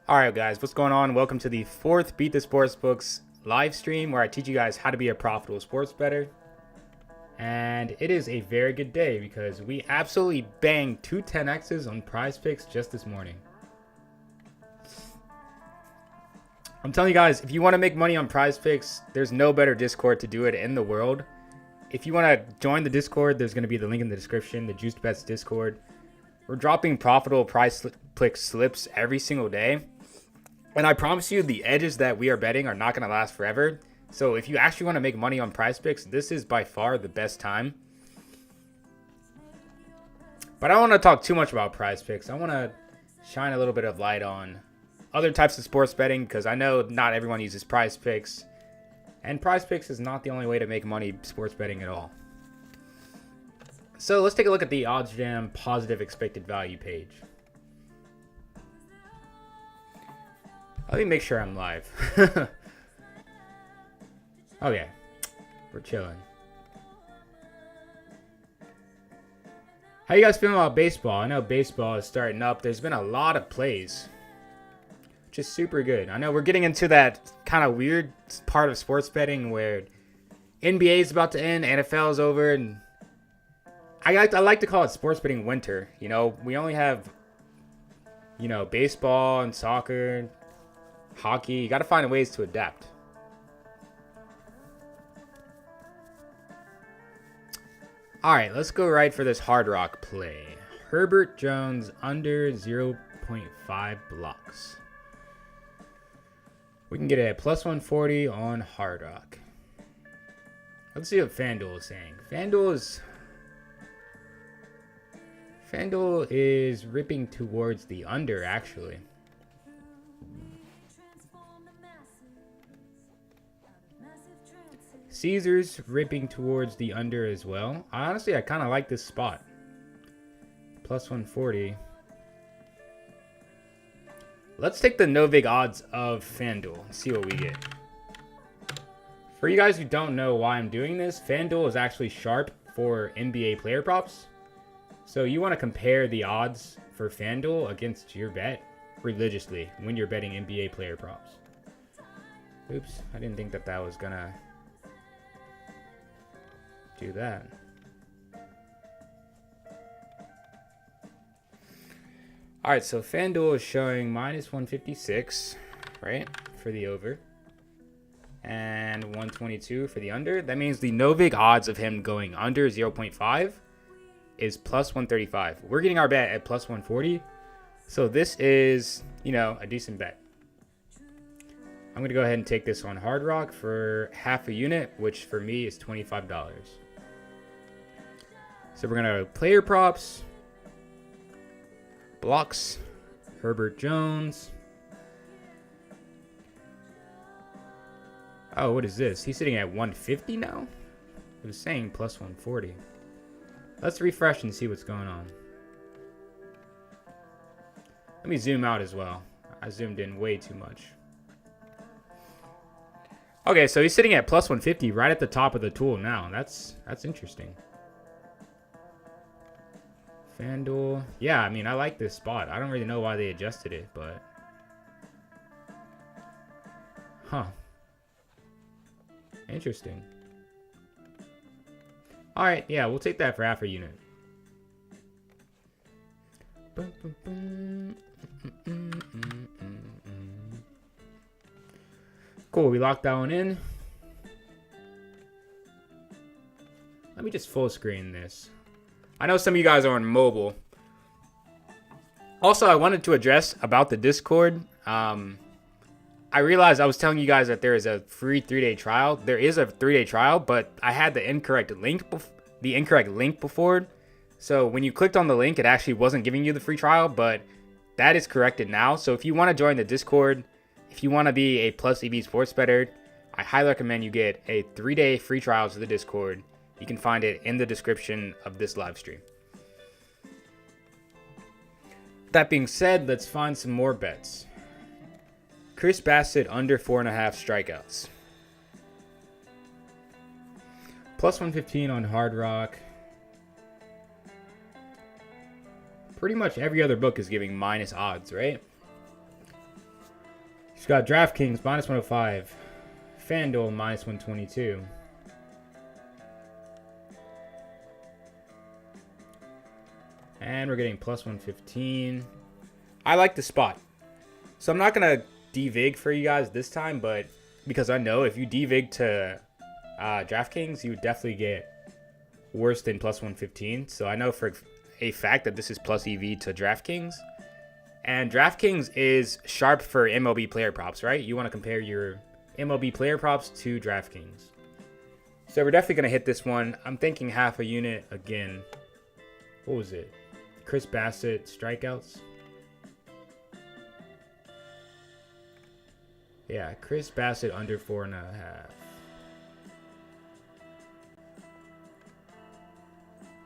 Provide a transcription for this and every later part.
Alright guys, what's going on? Welcome to the fourth Beat the Sportsbooks live stream where I teach you guys how to be a profitable sports bettor. And it is a very good day because we absolutely banged two 10Xs on PrizePicks just this morning. I'm telling you guys, if you want to make money on PrizePicks, there's no better Discord to do it in the world. If you want to join the Discord, there's going to be the link in the description, the Juiced Bets Discord. We're dropping profitable PrizePicks slips every single day. And I promise you, the edges that we are betting are not going to last forever. So if you actually want to make money on PrizePicks, this is by far the best time. But I don't want to talk too much about PrizePicks. I want to shine a little bit of light on other types of sports betting because I know not everyone uses PrizePicks. And PrizePicks is not the only way to make money sports betting at all. So let's take a look at the OddsJam positive expected value page. Let me make sure I'm live. Okay, we're chilling. How you guys feeling about baseball? I know baseball is starting up. There's been a lot of plays, which is super good. I know we're getting into that kind of weird part of sports betting where NBA is about to end, NFL is over, and I like to call it sports betting winter. You know, we only have, baseball and soccer, hockey. You got to find ways to adapt. All right, let's go right for this Hard Rock play. Herbert Jones under 0.5 blocks. We can get it at plus 140 on Hard Rock. Let's see what Fanduel is saying. Fanduel is ripping towards the under, actually. Caesars ripping towards the under as well. Honestly, I kind of like this spot. Plus 140. Let's take the no vig odds of Fanduel and see what we get. For you guys who don't know why I'm doing this, Fanduel is actually sharp for NBA player props. So you want to compare the odds for Fanduel against your bet religiously when you're betting NBA player props. Oops, I didn't think that was gonna do that. All right, so Fanduel is showing minus 156, right, for the over, and 122 for the under. That means the no vig odds of him going under 0.5 is plus 135. We're getting our bet at plus 140, so this is, a decent bet. I'm going to go ahead and take this on Hard Rock for half a unit, which for me is $25. So we're going to player props, blocks, Herbert Jones. Oh, what is this? He's sitting at 150 now? It was saying plus 140. Let's refresh and see what's going on. Let me zoom out as well. I zoomed in way too much. Okay, so he's sitting at plus 150 right at the top of the tool now. That's interesting. Fanduel. Yeah, I mean, I like this spot. I don't really know why they adjusted it, but... Huh. Interesting. Alright, yeah, we'll take that for half a unit. Cool, we locked that one in. Let me just full screen this. I know some of you guys are on mobile. Also, I wanted to address about the Discord. I realized I was telling you guys that there is a free 3-day trial. There is a 3-day trial, but I had the incorrect link before. So when you clicked on the link, it actually wasn't giving you the free trial, but that is corrected now. So if you want to join the Discord, if you want to be a plus EV sports bettor, I highly recommend you get a 3-day free trial to the Discord. You can find it in the description of this live stream. That being said, let's find some more bets. Chris Bassett under 4.5 strikeouts. Plus 115 on Hard Rock. Pretty much every other book is giving minus odds, right? She's got Draftkings minus 105. Fanduel minus 122. And we're getting plus 115. I like the spot. So I'm not going to devig for you guys this time, but because I know if you devig to DraftKings, you would definitely get worse than plus 115. So I know for a fact that this is plus EV to DraftKings. And DraftKings is sharp for MLB player props, right? You want to compare your MLB player props to DraftKings. So we're definitely going to hit this one. I'm thinking half a unit again. What was it? Chris Bassett strikeouts. Yeah, Chris Bassett under 4.5.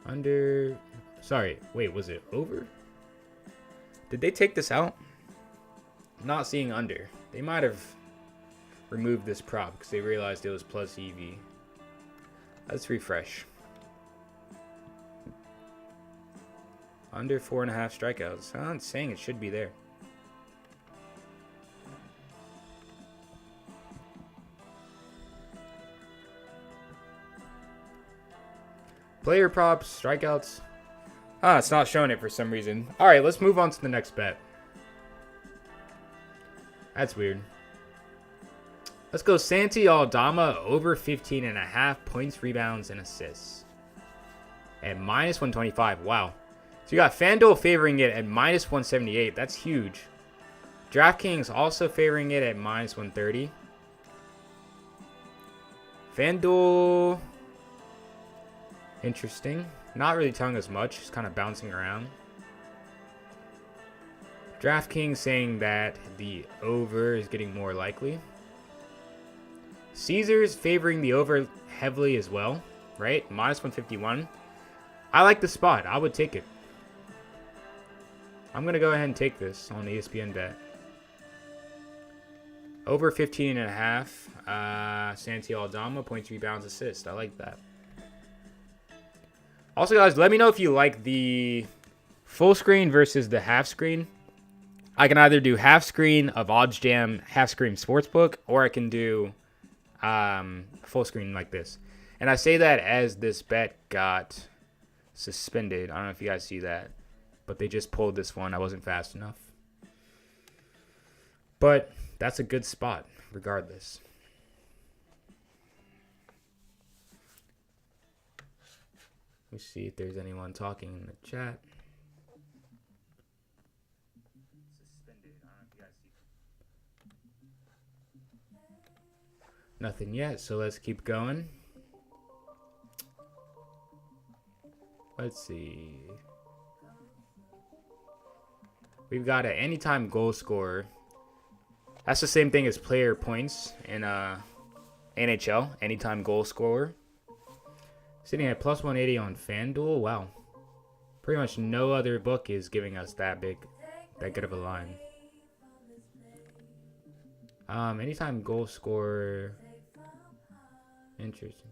Under. Sorry, wait, was it over? Did they take this out? I'm not seeing under. They might have removed this prop because they realized it was plus EV. Let's refresh. Under 4.5 strikeouts. I'm saying it should be there. Player props, strikeouts. It's not showing it for some reason. All right, let's move on to the next bet. That's weird. Let's go Santi Aldama over 15.5 points, rebounds, and assists. At minus 125. Wow. So you got FanDuel favoring it at minus 178. That's huge. DraftKings also favoring it at minus 130. FanDuel. Interesting. Not really telling us much. Just kind of bouncing around. DraftKings saying that the over is getting more likely. Caesars favoring the over heavily as well, right? Minus 151. I like the spot. I would take it. I'm going to go ahead and take this on the ESPN bet. Over 15.5. Santi Aldama, points, rebounds, assists. I like that. Also, guys, let me know if you like the full screen versus the half screen. I can either do half screen of OddsJam, half screen Sportsbook, or I can do full screen like this. And I say that as this bet got suspended. I don't know if you guys see that, but they just pulled this one. I wasn't fast enough. But that's a good spot, regardless. Let me see if there's anyone talking in the chat. Suspended. I don't know if you guys see. Nothing yet, so let's keep going. Let's see. We've got an anytime goal scorer. That's the same thing as player points in NHL. Anytime goal scorer. Sitting at plus 180 on FanDuel. Wow. Pretty much no other book is giving us that good of a line. Anytime goal scorer. Interesting.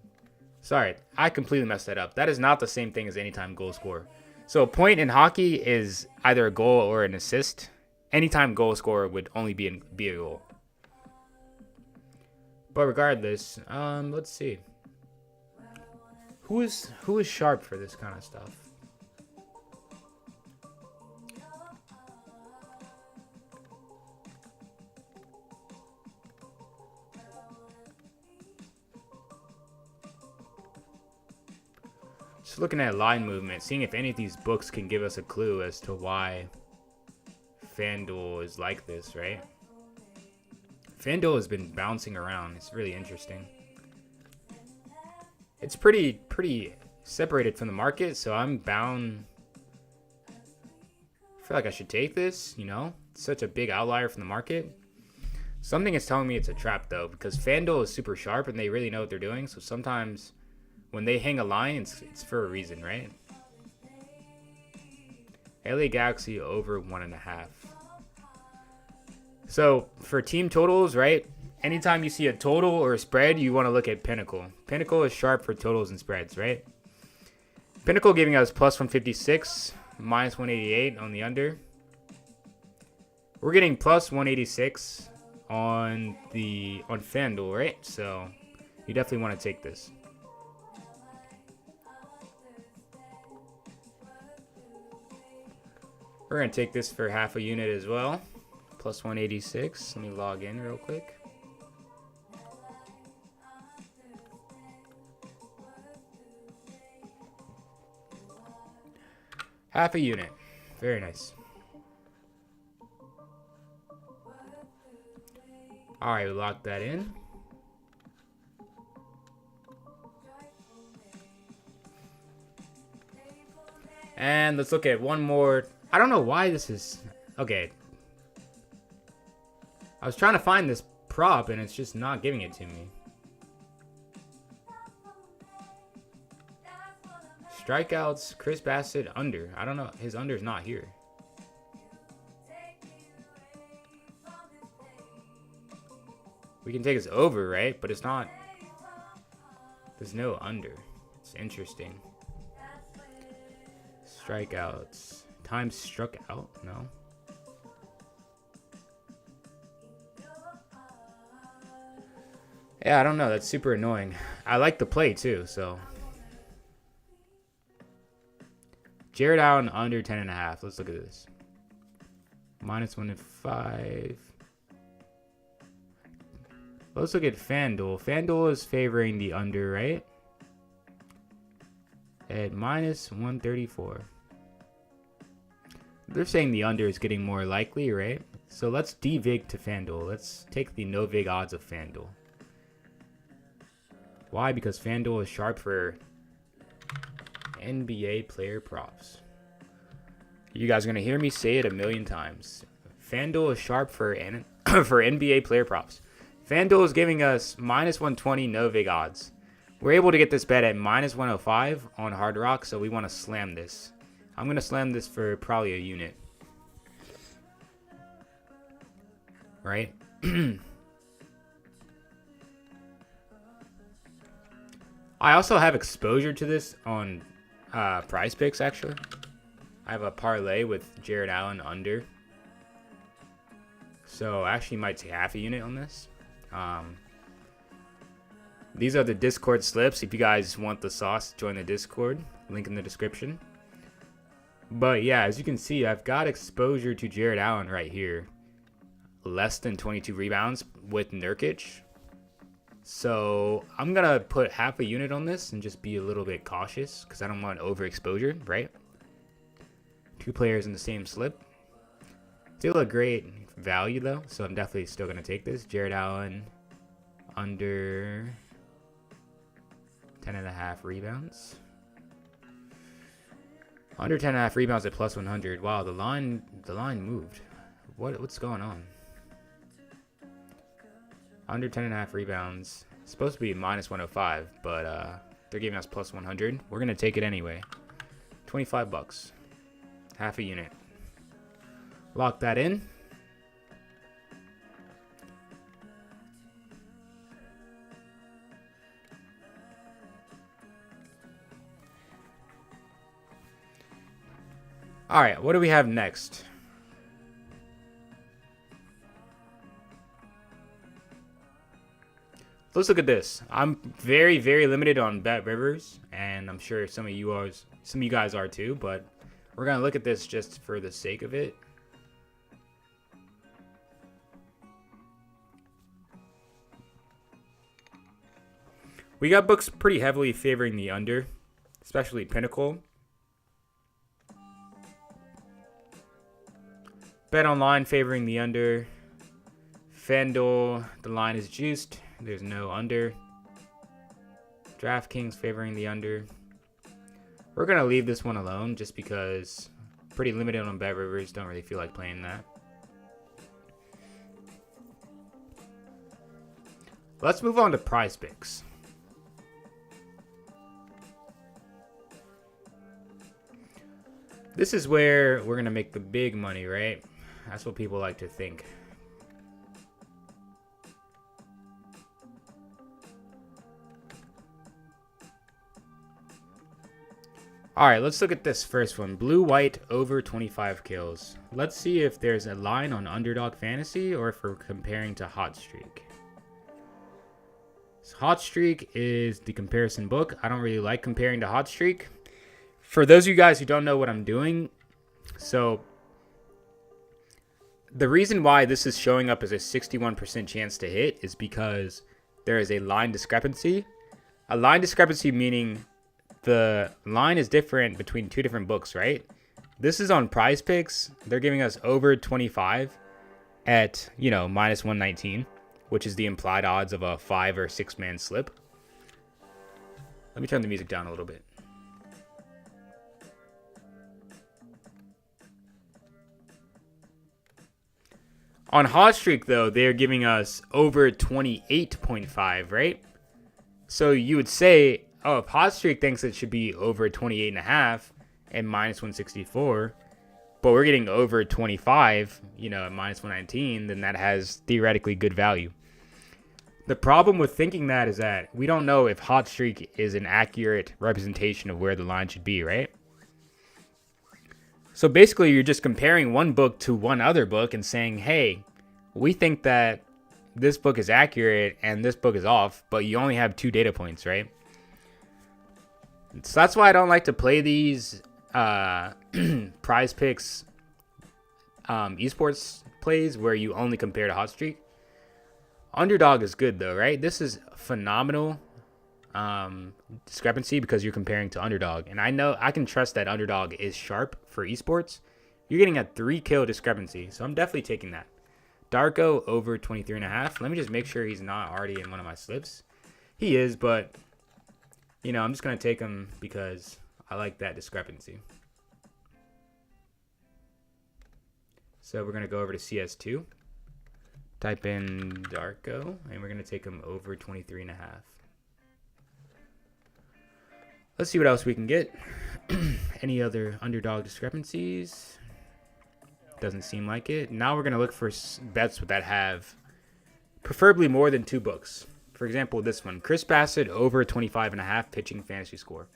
Sorry, I completely messed that up. That is not the same thing as anytime goal scorer. So a point in hockey is either a goal or an assist. Anytime goal scorer would only be a goal. But regardless, let's see. Who is sharp for this kind of stuff? Just looking at line movement, seeing if any of these books can give us a clue as to why FanDuel is like this, right? FanDuel has been bouncing around. It's really interesting. It's pretty separated from the market, so I'm bound. I feel like I should take this, you know? It's such a big outlier from the market. Something is telling me it's a trap, though, because FanDuel is super sharp and they really know what they're doing. So sometimes when they hang a line, it's for a reason, right? LA Galaxy over 1.5. So for team totals, right? Anytime you see a total or a spread, you want to look at Pinnacle. Pinnacle is sharp for totals and spreads, right? Pinnacle giving us plus 156, minus 188 on the under. We're getting plus 186 on FanDuel, right? So you definitely want to take this. We're going to take this for half a unit as well. Plus 186. Let me log in real quick. Half a unit. Very nice. Alright, we locked that in. And let's look at one more. I don't know why this is... Okay. I was trying to find this prop and it's just not giving it to me. Strikeouts, Chris Bassett under. I don't know. His under's not here. We can take his over, right? But it's not. There's no under. It's interesting. Strikeouts. Times struck out? No. Yeah, I don't know. That's super annoying. I like the play too, so. Jared Allen under 10.5. Let's look at this. -1.5. Let's look at FanDuel. FanDuel is favoring the under, right? At -134. They're saying the under is getting more likely, right? So let's de-vig to FanDuel. Let's take the no-vig odds of FanDuel. Why? Because FanDuel is sharp for NBA player props. You guys are going to hear me say it a million times. FanDuel is sharp for for NBA player props. FanDuel is giving us -120 no-vig odds. We're able to get this bet at -105 on Hard Rock, so we want to slam this. I'm going to slam this for probably a unit. Right? I also have exposure to this on PrizePicks, actually. I have a parlay with Jared Allen under. So I actually might take half a unit on this. These are the Discord slips. If you guys want the sauce, join the Discord. Link in the description. But yeah, as you can see, I've got exposure to Jared Allen right here. Less than 22 rebounds with Nurkic. So I'm going to put half a unit on this and just be a little bit cautious because I don't want overexposure, right? Two players in the same slip. Still a great value though, so I'm definitely still going to take this. Jared Allen under 10.5 rebounds. Under 10.5 rebounds at +100. Wow, the line moved. What's going on? Under 10.5 rebounds. It's supposed to be -105, but they're giving us +100. We're gonna take it anyway. $25. Half a unit. Lock that in. All right, what do we have next? Let's look at this. I'm very, very limited on Bet Rivers, and I'm sure some of you guys are too, but we're gonna look at this just for the sake of it. We got books pretty heavily favoring the under, especially Pinnacle. Bet Online favoring the under. FanDuel, the line is juiced. There's no under. Draftkings favoring the under. We're going to leave this one alone just because pretty limited on Bet Rivers. Don't really feel like playing that. Let's move on to PrizePicks. This is where we're going to make the big money, right? That's what people like to think. All right, let's look at this first one. Blue-white over 25 kills. Let's see if there's a line on Underdog Fantasy or if we're comparing to Hot Streak. So Hot Streak is the comparison book. I don't really like comparing to Hot Streak. For those of you guys who don't know what I'm doing, so the reason why this is showing up as a 61% chance to hit is because there is a line discrepancy. A line discrepancy meaning the line is different between two different books, right? This is on PrizePicks. They're giving us over 25 at, minus 119, which is the implied odds of a 5 or 6 man slip. Let me turn the music down a little bit. On Hot Streak, though, they're giving us over 28.5, right? So you would say, oh, if Hot Streak thinks it should be over 28.5 and minus 164, but we're getting over 25, at minus 119, then that has theoretically good value. The problem with thinking that is that we don't know if Hot Streak is an accurate representation of where the line should be, right? So basically, you're just comparing one book to one other book and saying, hey, we think that this book is accurate and this book is off, but you only have 2 data points, right? So that's why I don't like to play these PrizePicks esports plays where you only compare to Hot Streak. Underdog is good though, right? This is phenomenal discrepancy because you're comparing to Underdog. And I know I can trust that Underdog is sharp for esports. You're getting a 3 kill discrepancy. So I'm definitely taking that. Darko over 23.5. Let me just make sure he's not already in one of my slips. He is, but I'm just going to take him because I like that discrepancy. So we're going to go over to CS2. Type in Darko, and we're going to take him over 23.5. Let's see what else we can get. Any other Underdog discrepancies? Doesn't seem like it. Now we're going to look for bets that have preferably more than 2 books. For example, this one, Chris Bassett over 25.5 pitching fantasy score.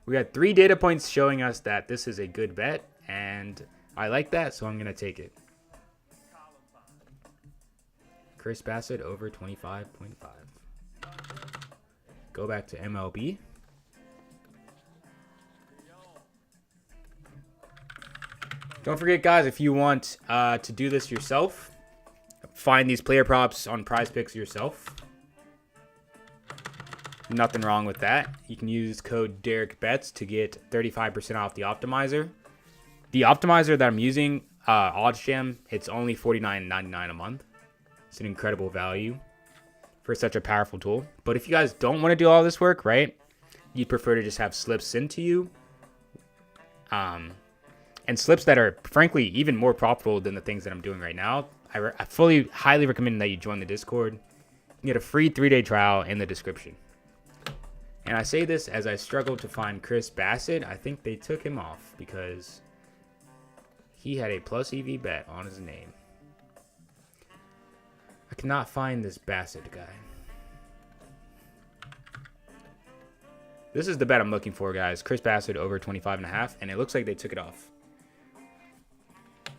We got 3 data points showing us that this is a good bet, and I like that, so I'm going to take it. Chris Bassett over 25.5. Go back to MLB. Don't forget, guys, if you want to do this yourself, find these player props on PrizePicks yourself. Nothing wrong with that. You can use code DerekBets to get 35% off the optimizer. The optimizer that I'm using, OddsJam, it's only $49.99 a month. It's an incredible value for such a powerful tool. But if you guys don't want to do all this work, right, you'd prefer to just have slips sent to you. And slips that are, frankly, even more profitable than the things that I'm doing right now. I highly recommend that you join the Discord. You get a free 3-day trial in the description. And I say this as I struggle to find Chris Bassett. I think they took him off because he had a plus EV bet on his name. I cannot find this Bassett guy. This is the bet I'm looking for, guys. Chris Bassett over 25.5, and it looks like they took it off.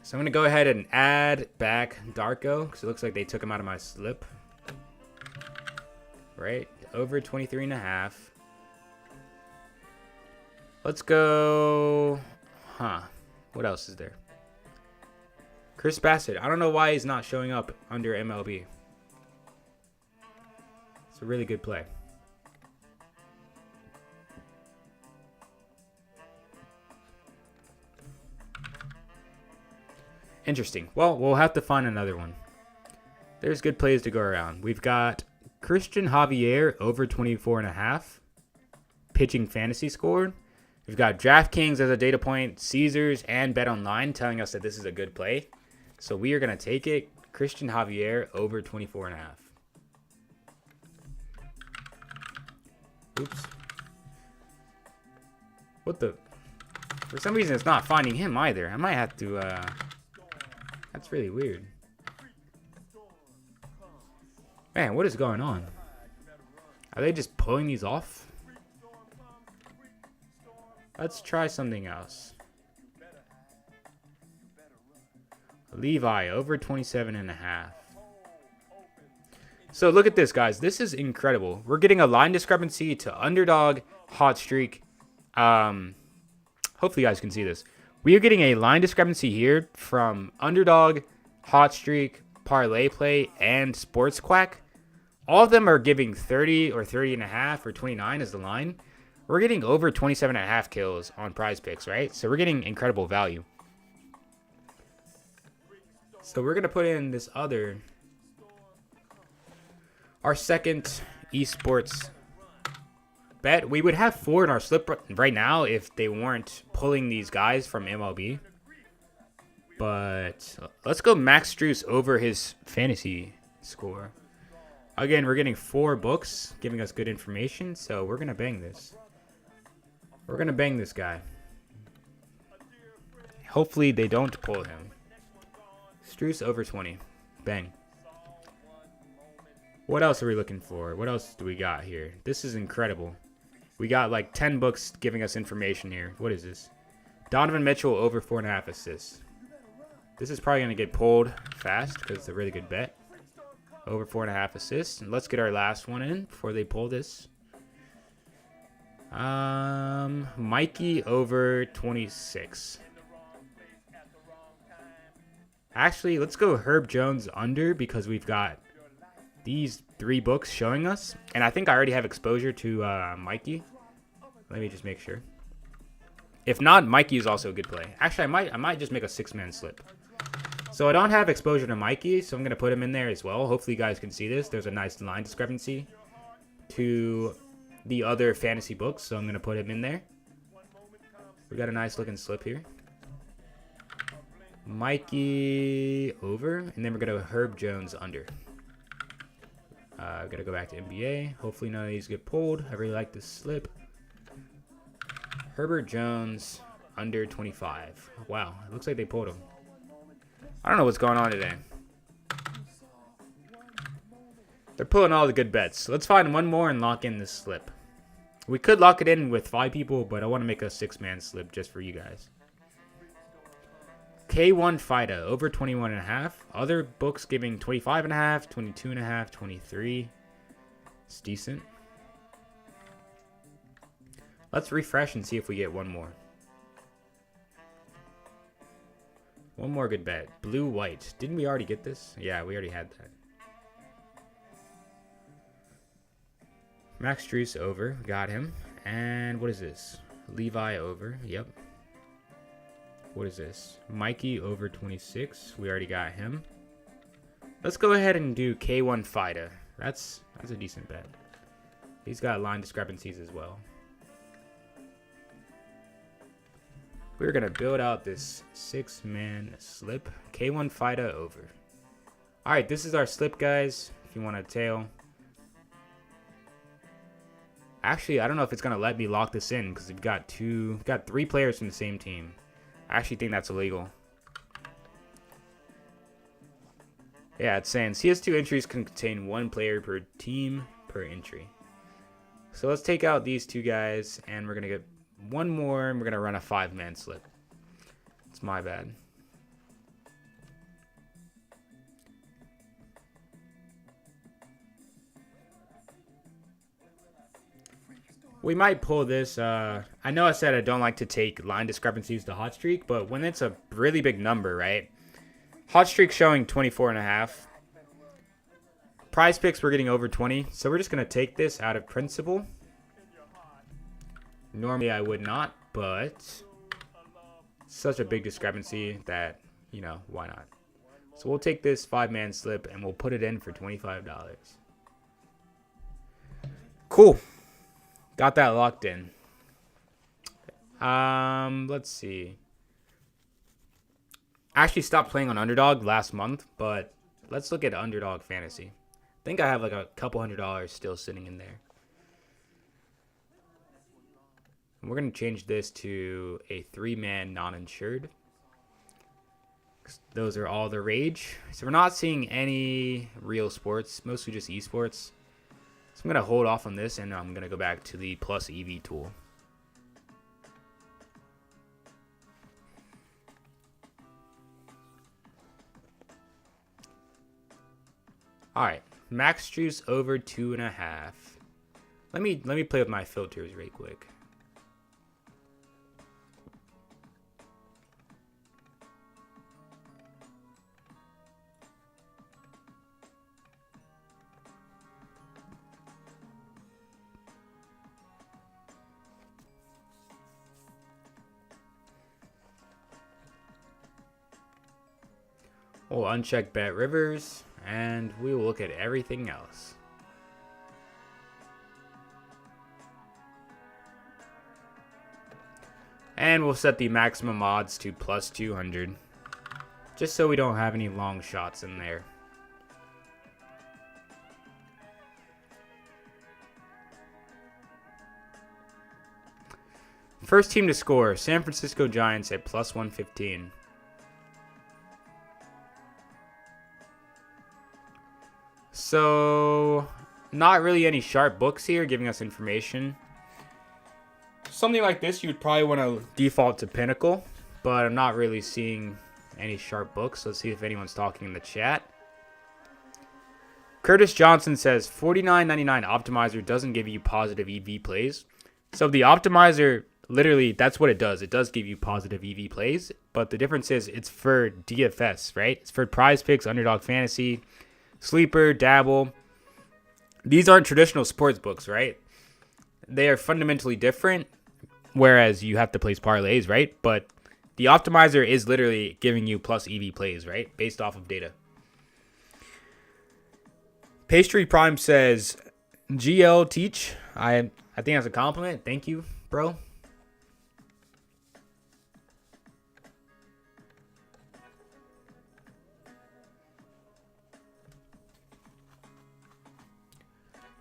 So I'm going to go ahead and add back Darko because it looks like they took him out of my slip. Right? Over 23.5. Let's go. What else is there? Chris Bassett. I don't know why he's not showing up under MLB. It's a really good play. Interesting. Well, we'll have to find another one. There's good plays to go around. We've got Christian Javier over 24.5 pitching fantasy score. We've got Draftkings as a data point, Caesars, and BetOnline telling us that this is a good play. So we are going to take it. Christian Javier over 24.5. Oops. What the? For some reason, it's not finding him either. I might have to... That's really weird. Man, what is going on? Are they just pulling these off? Let's try something else. Levi over 27.5. So look at this, guys. This is incredible. We're getting a line discrepancy to underdog, hot streak. Hopefully you guys can see this. We are getting a line discrepancy here from underdog, hot streak, parlay play, and sports quack. All of them are giving 30 or 30.5 or 29 as the line. We're getting over 27.5 kills on PrizePicks, right? So we're getting incredible value. So we're going to put in this other, our second esports bet. We would have 4 in our slip right now if they weren't pulling these guys from MLB. But let's go Max Strus over his fantasy score. Again, we're getting 4 books giving us good information, so we're going to bang this. We're going to bang this guy. Hopefully they don't pull him. Strus over 20. Bang. What else are we looking for? What else do we got here? This is incredible. We got like 10 books giving us information here. What is this? Donovan Mitchell over 4.5 assists. This is probably going to get pulled fast because it's a really good bet. Over 4.5 assists. And let's get our last one in before they pull this. Mikey over 26. Actually, let's go Herb Jones under because we've got these 3 books showing us. And I think I already have exposure to Mikey. Let me just make sure. If not, Mikey is also a good play. Actually, I might just make a 6-man slip. So I don't have exposure to Mikey, so I'm going to put him in there as well. Hopefully you guys can see this. There's a nice line discrepancy to the other fantasy books, so I'm going to put him in there. We got a nice looking slip here. Mikey over, and then we're going to Herb Jones under. Got to go back to NBA. Hopefully none of these get pulled. I really like this slip. Herbert Jones under 25. Wow, it looks like they pulled him. I don't know what's going on today. They're pulling all the good bets. Let's find one more and lock in this slip. We could lock it in with 5 people, but I want to make a 6-man slip just for you guys. K1 FIDA over 21.5. Other books giving 25.5, 22.5, 23. It's decent. Let's refresh and see if we get one more. One more good bet. Blue white. Didn't we already get this? Yeah, we already had that. Max Strus over. Got him. And what is this? Levi over. Yep. What is this? Mikey over 26. We already got him. Let's go ahead and do K1 FIDA. That's a decent bet. He's got line discrepancies as well. We're going to build out this 6-man slip. K1 FIDA over. Alright, this is our slip, guys. If you want a tail. Actually, I don't know if it's going to let me lock this in because we've got 3 players from the same team. I actually think that's illegal. Yeah, it's saying CS2 entries can contain 1 player per team per entry. So let's take out these 2 guys, and we're going to get one more, and we're going to run a 5-man slip. It's my bad. We might pull this. I know I said I don't like to take line discrepancies to hot streak, but when it's a really big number, right? Hot streak showing 24.5. PrizePicks, we're getting over 20. So we're just going to take this out of principle. Normally I would not, but such a big discrepancy that, you know, why not? So we'll take this 5-man slip and we'll put it in for $25. Cool. Got that locked in. Let's see. I actually stopped playing on Underdog last month, but let's look at Underdog Fantasy. I think I have like a couple $100 still sitting in there. And we're going to change this to a 3-man non-insured. Those are all the rage. So we're not seeing any real sports, mostly just esports. So I'm going to hold off on this, and I'm going to go back to the plus EV tool. All right, max juice over 2.5. Let me play with my filters real quick. We'll uncheck Bet Rivers, and we will look at everything else. And we'll set the maximum odds to plus 200, just so we don't have any long shots in there. First team to score, San Francisco Giants at plus 115. So, not really any sharp books here giving us information. Something like this, you would probably want to default to Pinnacle, but I'm not really seeing any sharp books. Let's see if anyone's talking in the chat. Curtis Johnson says $49.99 optimizer doesn't give you positive EV plays. So the optimizer, literally, that's what it does. It does give you positive EV plays, but the difference is it's for DFS, right? It's for PrizePicks, Underdog Fantasy, Sleeper, Dabble. These aren't traditional sports books, right? They are fundamentally different, whereas you have to place parlays, right? But the optimizer is literally giving you plus EV plays, right? Based off of data. Pastry Prime says, GL teach. I think that's a compliment. Thank you, bro.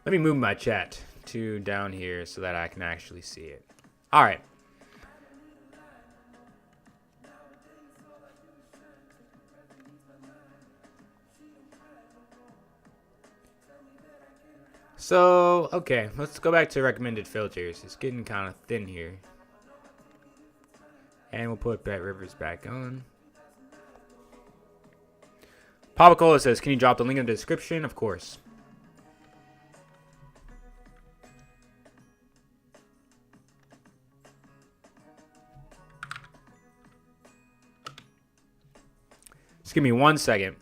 Let me move my chat to down here so that I can actually see it. All right. So, okay, let's go back to recommended filters. It's getting kind of thin here. And we'll put Bet Rivers back on. Papa Cola says, can you drop the link in the description? Of course. Just give me 1 second.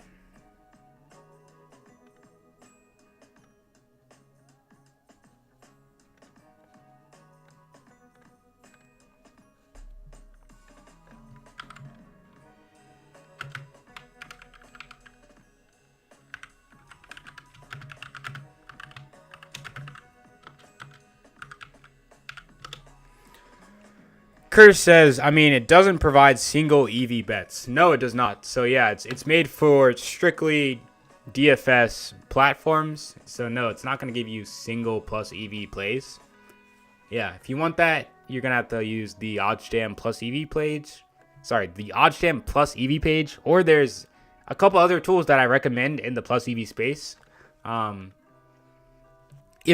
Curtis says, I mean, it doesn't provide single EV bets. No, it does not. So yeah, it's made for strictly DFS platforms. So no, it's not going to give you single plus EV plays. Yeah, if you want that, you're going to have to use the OddsJam plus EV page. Sorry, the OddsJam plus EV page. Or there's a couple other tools that I recommend in the plus EV space. If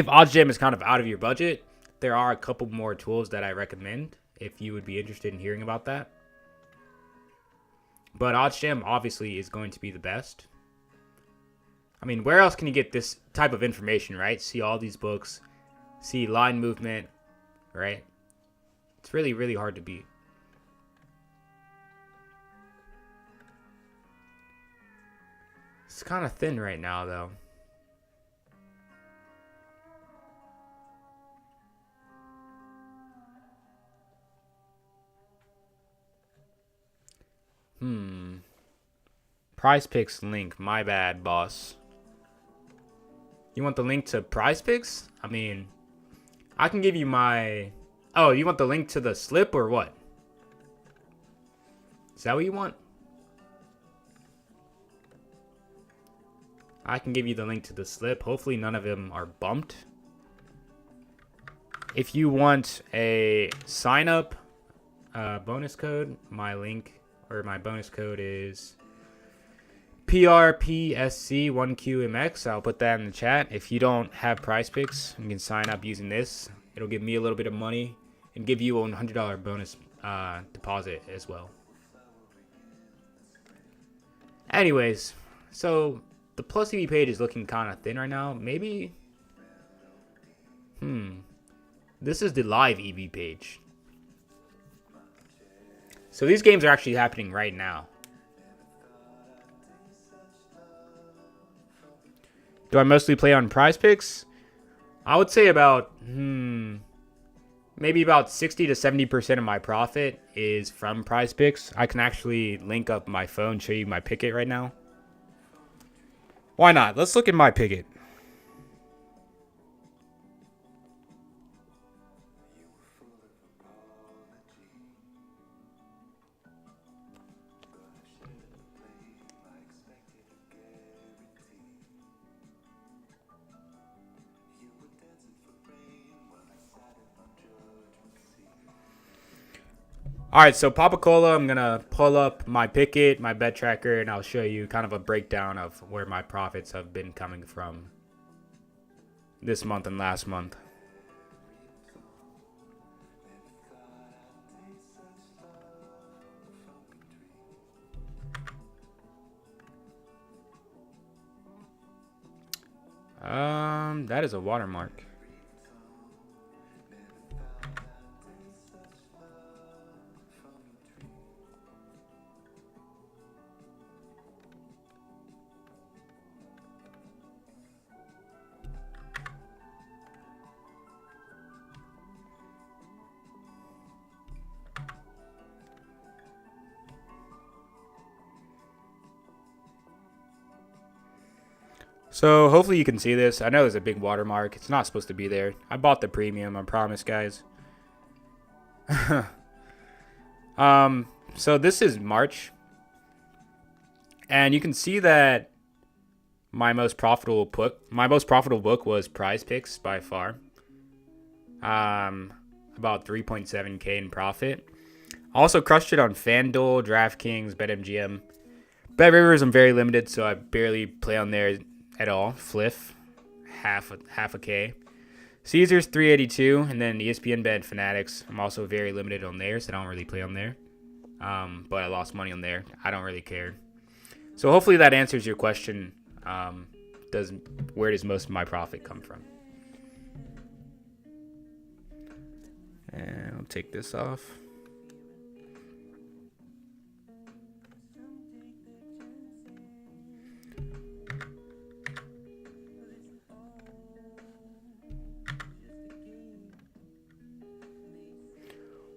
OddsJam is kind of out of your budget, there are a couple more tools that I recommend if you would be interested in hearing about that. But OddsJam obviously is going to be the best. I mean, where else can you get this type of information, right? See all these books, see line movement, right? It's really, really hard to beat. It's kind of thin right now, though. PrizePicks link. My bad, boss. You want the link to PrizePicks? I mean, I can give you my... Oh, you want the link to the slip or what? Is that what you want? I can give you the link to the slip. Hopefully none of them are bumped. If you want a sign up bonus code, my link or my bonus code is PRPSC1QMX. I'll put that in the chat. If you don't have PrizePicks, you can sign up using this. It'll give me a little bit of money and give you a $100 bonus deposit as well. Anyways, so the plus EV page is looking kind of thin right now. Maybe. This is the live EV page. So these games are actually happening right now. Do I mostly play on PrizePicks? I would say about, maybe about 60 to 70% of my profit is from PrizePicks. I can actually link up my phone, show you my picket right now. Why not? Let's look at my picket. All right, so Papa Cola, I'm going to pull up my picket, my bet tracker, and I'll show you kind of a breakdown of where my profits have been coming from this month and last month. That is a watermark. So hopefully you can see this. I know there's a big watermark. It's not supposed to be there. I bought the premium, I promise, guys. So this is March. And you can see that my most profitable book was PrizePicks by far. About 3.7K in profit. Also crushed it on Fanduel, Draftkings, BetMGM. BetRivers, I'm very limited, so I barely play on there at all. Fliff, half a K. Caesars 382, and then ESPN Bet Fanatics. I'm also very limited on there, so I don't really play on there. But I lost money on there. I don't really care. So hopefully that answers your question. Where does most of my profit come from? And I'll take this off.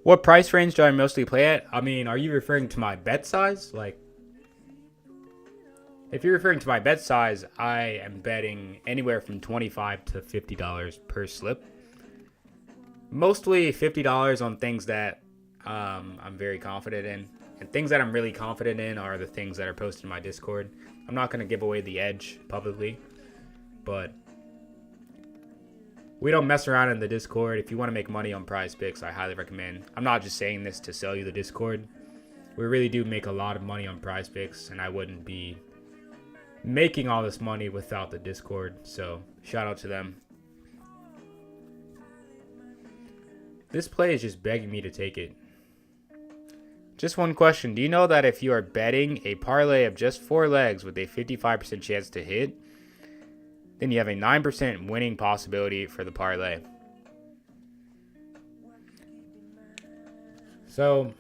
What price range do I mostly play at? I mean, are you referring to my bet size? Like, if you're referring to my bet size, I am betting anywhere from $25 to $50 per slip. Mostly $50 on things that I'm very confident in. And things that I'm really confident in are the things that are posted in my Discord. I'm not going to give away the edge publicly, but we don't mess around in the Discord. If you want to make money on PrizePicks, I highly recommend. I'm not just saying this to sell you the Discord. We really do make a lot of money on PrizePicks, and I wouldn't be making all this money without the Discord. So shout out to them. This play is just begging me to take it. Just one question. Do you know that if you are betting a parlay of just 4 legs with a 55% chance to hit, then you have a 9% winning possibility for the parlay? So,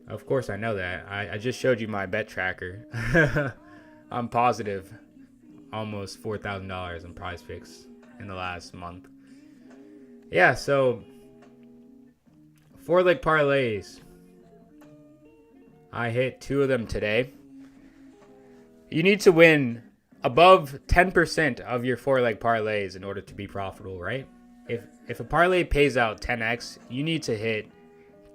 of course I know that. I just showed you my bet tracker. I'm positive almost $4,000 on PrizePicks in the last month. Yeah, so 4-leg parlays. I hit 2 of them today. You need to win above 10% of your 4-leg parlays in order to be profitable, right? If a parlay pays out 10x, you need to hit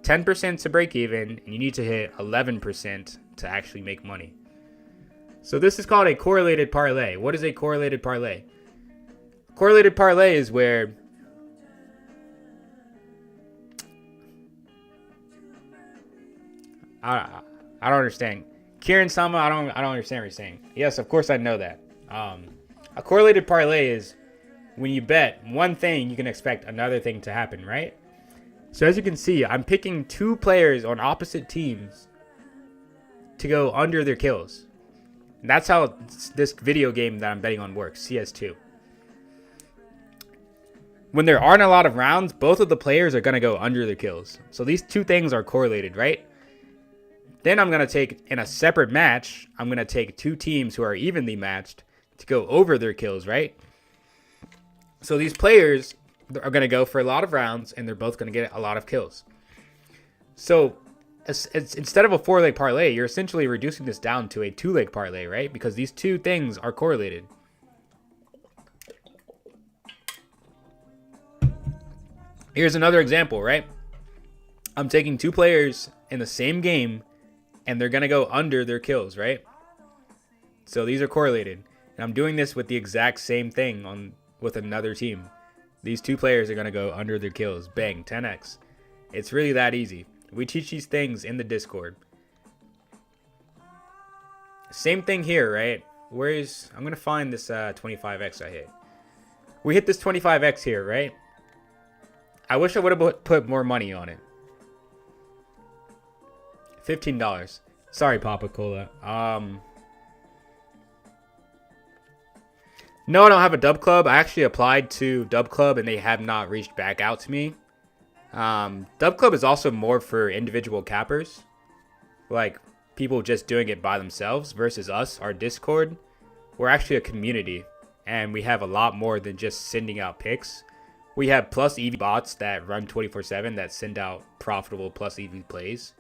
10% to break even, and you need to hit 11% to actually make money. So this is called a correlated parlay. What is a correlated parlay? Correlated parlay is where I don't understand. Kieran Sama, I don't understand what you're saying. Yes, of course I know that. A correlated parlay is when you bet one thing, you can expect another thing to happen, right? So as you can see, I'm picking 2 players on opposite teams to go under their kills. And that's how this video game that I'm betting on works, CS2. When there aren't a lot of rounds, both of the players are going to go under their kills. So these two things are correlated, right? Then I'm going to take, in a separate match, I'm going to take two teams who are evenly matched to go over their kills, right? So these players are going to go for a lot of rounds, and they're both going to get a lot of kills. So instead of a 4-leg parlay, you're essentially reducing this down to a 2-leg parlay, right? Because these two things are correlated. Here's another example, right? I'm taking two players in the same game, and they're going to go under their kills, right? So these are correlated. And I'm doing this with the exact same thing with another team. These two players are going to go under their kills. Bang, 10x. It's really that easy. We teach these things in the Discord. Same thing here, right? I'm going to find this 25x I hit. We hit this 25x here, right? I wish I would have put more money on it. $15. Sorry, Papa Cola. No, I don't have a dub club. I actually applied to dub club and they have not reached back out to me. Dub club is also more for individual cappers, like people just doing it by themselves, versus us, our Discord. We're actually a community and we have a lot more than just sending out picks. We have plus EV bots that run 24/7 that send out profitable plus EV plays.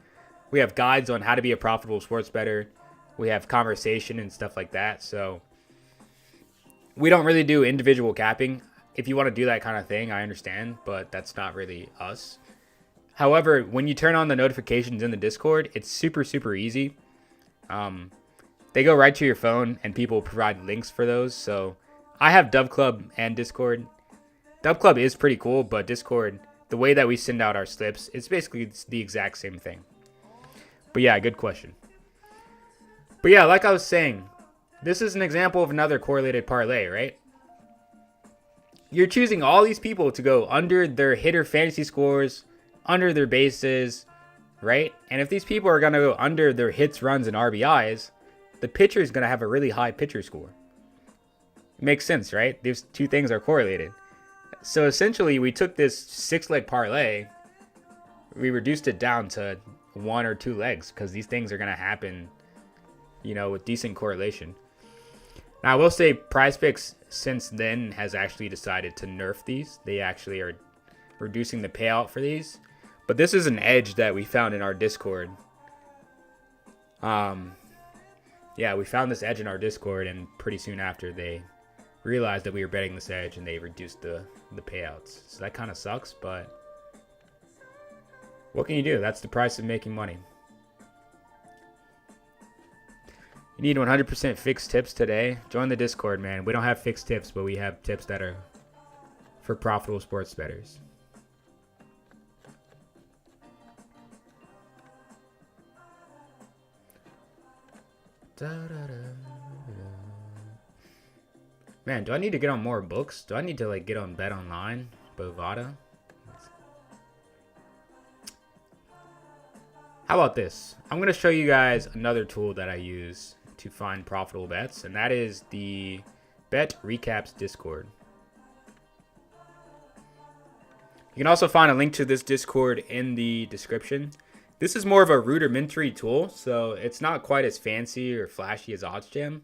We have guides on how to be a profitable sports bettor. We have conversation and stuff like that. So we don't really do individual capping. If you want to do that kind of thing, I understand, but that's not really us. However, when you turn on the notifications in the Discord, it's super, super easy. They go right to your phone and people provide links for those. So I have Dub Club and Discord. Dub Club is pretty cool, but Discord, the way that we send out our slips, it's basically the exact same thing. But yeah, good question. But yeah, like I was saying, this is an example of another correlated parlay, right? You're choosing all these people to go under their hitter fantasy scores, under their bases, right? And if these people are going to go under their hits, runs, and RBIs, the pitcher is going to have a really high pitcher score. Makes sense, right? These two things are correlated. So essentially, we took this 6-leg parlay, we reduced it down to 1 or 2 legs because these things are going to happen, with decent correlation. Now, I will say PrizePicks since then has actually decided to nerf these. They actually are reducing the payout for these. But this is an edge that we found in our Discord. Yeah, we found this edge in our Discord, and pretty soon after they realized that we were betting this edge and they reduced the payouts. So that kind of sucks, but what can you do? That's the price of making money. You need 100% fixed tips today. Join the Discord, man. We don't have fixed tips, but we have tips that are for profitable sports bettors. Man, do I need to get on more books? Do I need to get on Bet Online, Bovada? How about this? I'm going to show you guys another tool that I use to find profitable bets, and that is the Bet Recaps Discord. You can also find a link to this Discord in the description. This is more of a rudimentary tool, so it's not quite as fancy or flashy as OddsJam.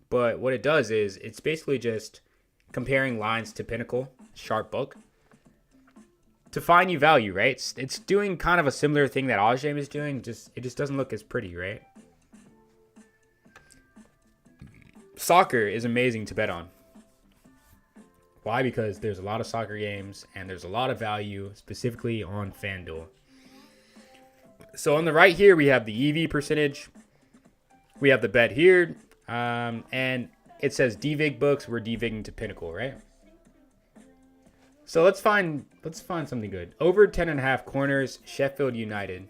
But what it does is it's basically just comparing lines to Pinnacle, sharp book, to find you value, right? It's doing kind of a similar thing that OddsJam is doing, it just doesn't look as pretty, right? Soccer is amazing to bet on. Why? Because there's a lot of soccer games and there's a lot of value specifically on Fanduel. So on the right here, we have the EV percentage. We have the bet here. And it says DVIG books. We're DVIGing to Pinnacle, right? So let's find something good. Over 10.5 corners, Sheffield United.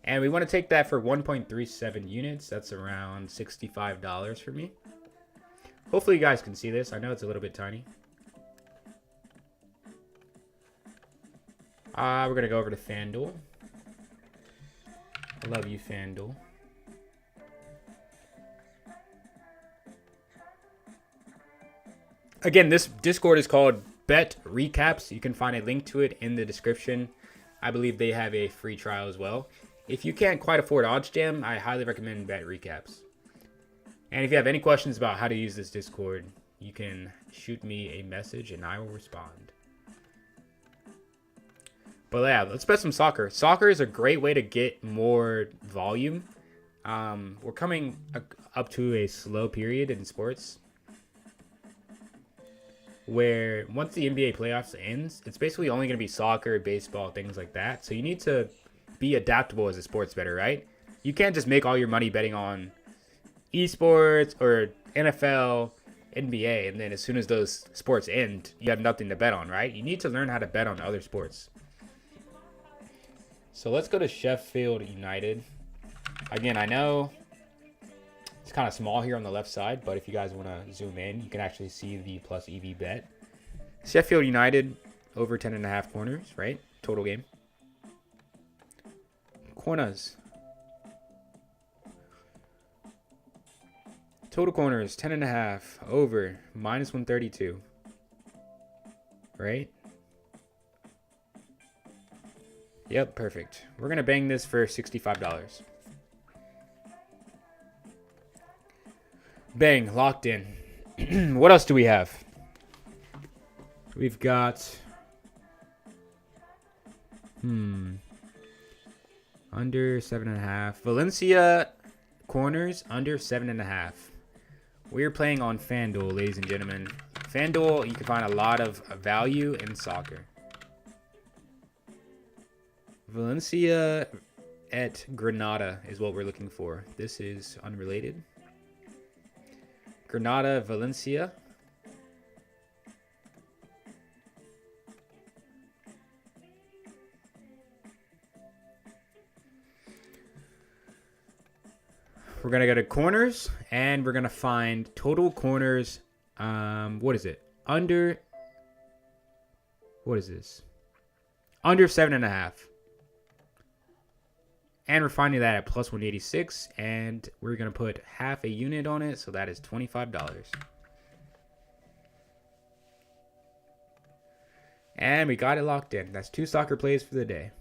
And we want to take that for 1.37 units. That's around $65 for me. Hopefully you guys can see this. I know it's a little bit tiny. We're going to go over to FanDuel. I love you, FanDuel. Again, this Discord is called Bet Recaps. You can find a link to it in the description. I believe they have a free trial as well. If you can't quite afford OddsJam, I highly recommend Bet Recaps. And if you have any questions about how to use this Discord, you can shoot me a message and I will respond. But yeah, let's bet some soccer. Soccer is a great way to get more volume. We're coming up to a slow period in sports where once the NBA playoffs ends, it's basically only going to be soccer, baseball, things like that. So you need to be adaptable as a sports bettor, right? You can't just make all your money betting on esports or NFL, NBA, and then as soon as those sports end, you have nothing to bet on, right? You need to learn how to bet on other sports. So let's go to Sheffield United. Again, I know it's kind of small here on the left side, but if you guys want to zoom in, you can actually see the plus EV bet. Sheffield United over 10.5 corners, right? Total game. Corners. Total corners, 10.5 over minus 132. Right? Yep, perfect. We're going to bang this for $65. Bang, locked in. What else do we have? We've got under 7.5. Valencia corners under 7.5. We're playing on Fanduel, ladies and gentlemen. Fanduel, you can find a lot of value in soccer. Valencia at Granada is what we're looking for. This is unrelated. Granada, Valencia. We're going to go to corners, and we're going to find total corners. What is it? Under. What is this? Under 7.5. And we're finding that at plus 186, and we're going to put half a unit on it, so that is $25. And we got it locked in. That's 2 soccer plays for the day.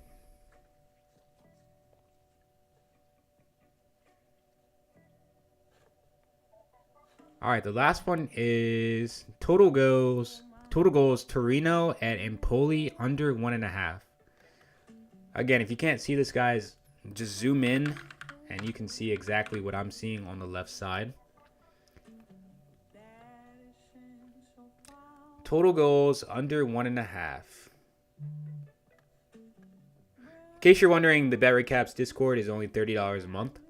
All right, the last one is total goals. Total goals, Torino at Empoli under 1.5. Again, if you can't see this, guys, just zoom in and you can see exactly what I'm seeing on the left side. Total goals under 1.5. In case you're wondering, the Bet Recaps Discord is only $30 a month.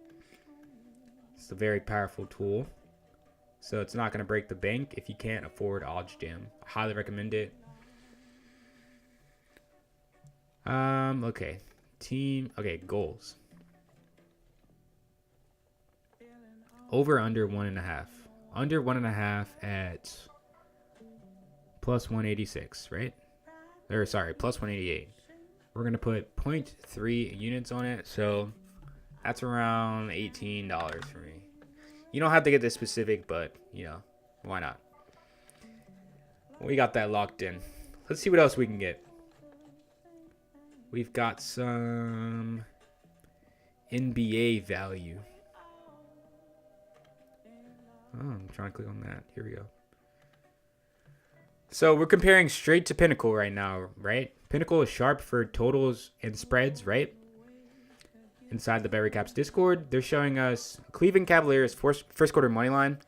It's a very powerful tool. So it's not going to break the bank if you can't afford OddsJam. I highly recommend it. Okay. Okay, goals. Over under 1.5. Under 1.5 at plus 186, right? Or sorry, plus 188. We're going to put 0.3 units on it. So that's around $18 for me. You don't have to get this specific, but, you know, why not? We got that locked in. Let's see what else we can get. We've got some NBA value. Oh, I'm trying to click on that. Here we go. So we're comparing straight to Pinnacle right now, right? Pinnacle is sharp for totals and spreads, right? Inside the Bet Recaps Discord, they're showing us Cleveland Cavaliers first quarter money line.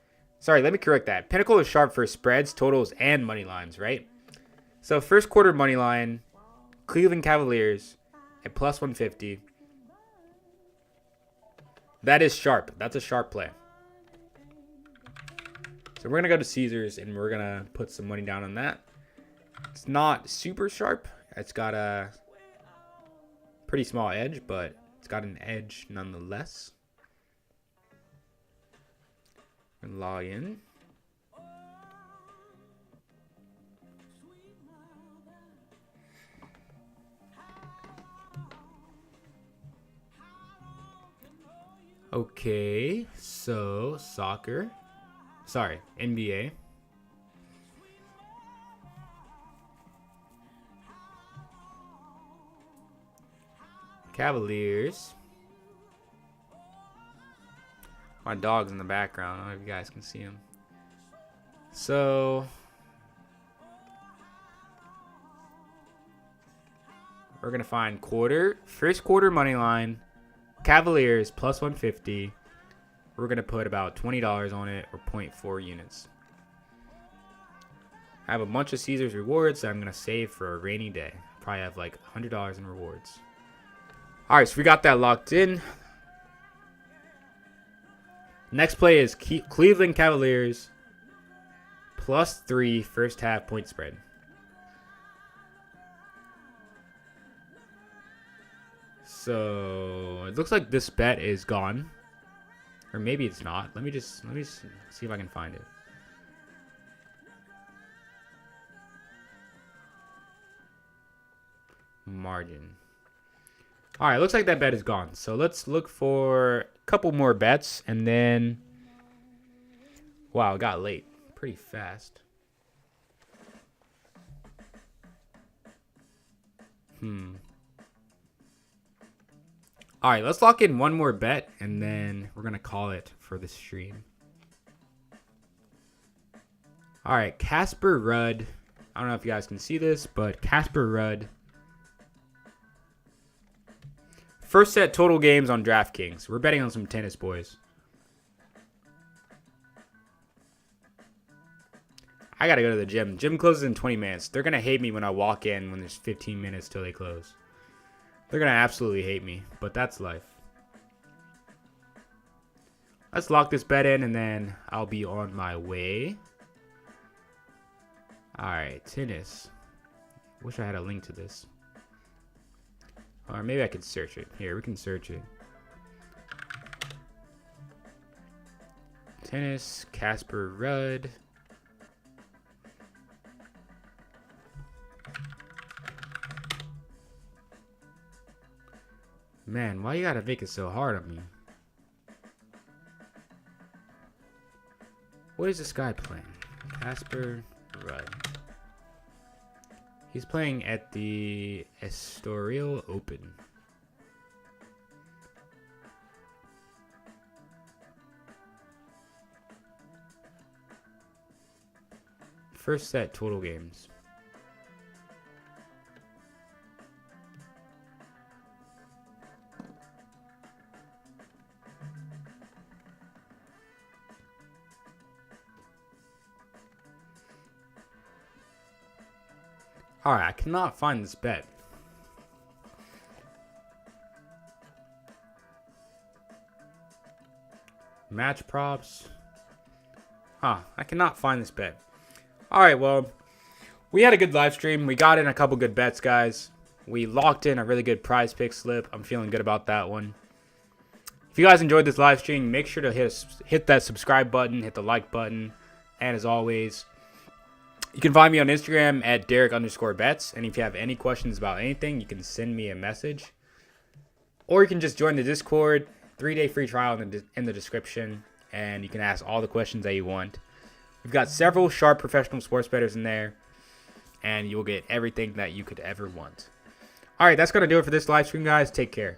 Sorry, let me correct that. Pinnacle is sharp for spreads, totals, and money lines, right? So first quarter money line, Cleveland Cavaliers at plus 150. That is sharp. That's a sharp play. So we're going to go to Caesars and we're going to put some money down on that. It's not super sharp. It's got a pretty small edge, but it's got an edge nonetheless. And log in. Okay, so soccer. Sorry, NBA. Cavaliers. My dog's in the background. I don't know if you guys can see him. So we're going to find first quarter money line, Cavaliers plus 150. We're going to put about $20 on it, or 0.4 units. I have a bunch of Caesars rewards that I'm going to save for a rainy day. Probably have like $100 in rewards. All right, so we got that locked in. Next play is Cleveland Cavaliers plus 3 first half point spread. So it looks like this bet is gone, or maybe it's not. Let me see if I can find it. Margin. All right, looks like that bet is gone. So let's look for a couple more bets, and then wow, it got late pretty fast. All right, let's lock in one more bet, and then we're gonna call it for the stream. All right, Casper Rudd. I don't know if you guys can see this, but Casper Rudd. First set total games on Draftkings. We're betting on some tennis, boys. I gotta go to the gym. Gym closes in 20 minutes. They're gonna hate me when I walk in when there's 15 minutes till they close. They're gonna absolutely hate me, but that's life. Let's lock this bet in, and then I'll be on my way. All right, tennis. Wish I had a link to this. Or maybe I could search it. Here, we can search it. Tennis, Casper Rudd. Man, why you gotta make it so hard on me? What is this guy playing? Casper Rudd. He's playing at the Estoril Open. First set total games. Alright, I cannot find this bet. Match props. I cannot find this bet. Alright, well, we had a good live stream. We got in a couple good bets, guys. We locked in a really good PrizePicks slip. I'm feeling good about that one. If you guys enjoyed this live stream, make sure to hit that subscribe button, hit the like button, and as always, you can find me on Instagram at Derek_bets. And if you have any questions about anything, you can send me a message. Or you can just join the Discord. 3-day free trial in the description. And you can ask all the questions that you want. We've got several sharp professional sports bettors in there. And you'll get everything that you could ever want. All right, that's going to do it for this live stream, guys. Take care.